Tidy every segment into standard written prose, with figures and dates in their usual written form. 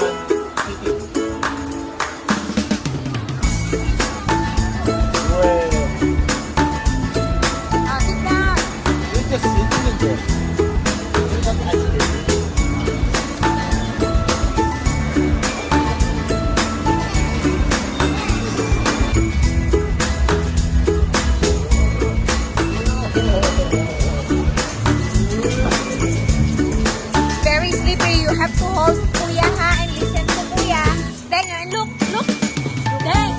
one sitting. Well, Sit down. you just sitting in there. You don't ice cream. Very slippery. You have to hold Kuya ha and listen to Kuya. Deng, look, look. Deng.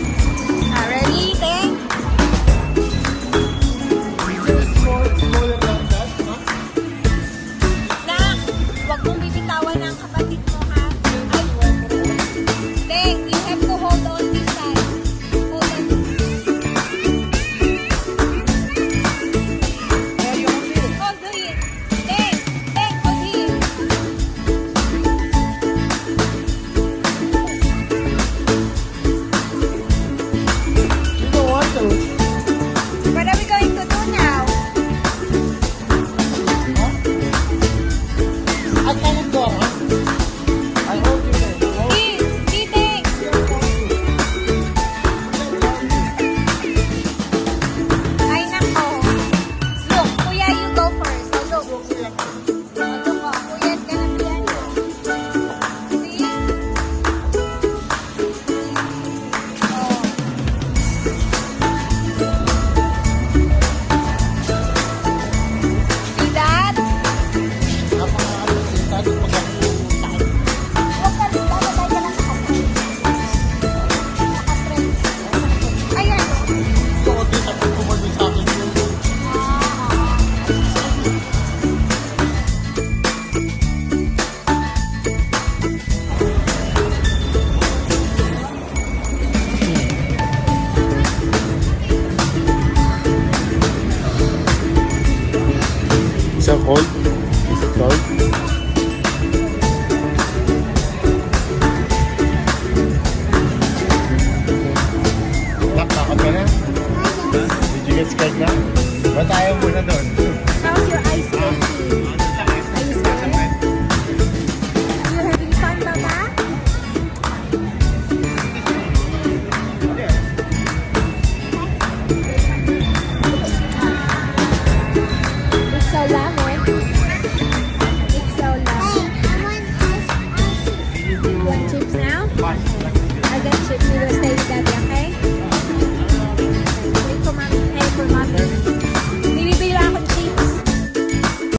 Ready, Deng? Smaller than that, huh? Nak, huwag mong bibitawan ng kapatid mo ha. Ay, Deng, you have to hold on this side. Hold on. Yeah, you hold it. Hold it. Deng, Deng, hold it. You don't want to. What are we going to do now? I cannot go, huh? I hold you there. You hold Deng. Ay, nako. Look, Kuya, you go first. So, look. Look, Kuya, it's gonna be ano. See? Oh. See that? Napaka-ano, sentado pag ako sakit. Huwag ka rin, bababay ka lang sa kapatid. Naka-straight. Ayan. Gusto ko din sa pagkumalwi sa akin yun. Is it cold? Is it cold? Nakakot ka na? Did you get scared na? Ba't ayaw mo na doon? How's your ice skating? Are you scared? Are you having fun, Baba? It's so loud.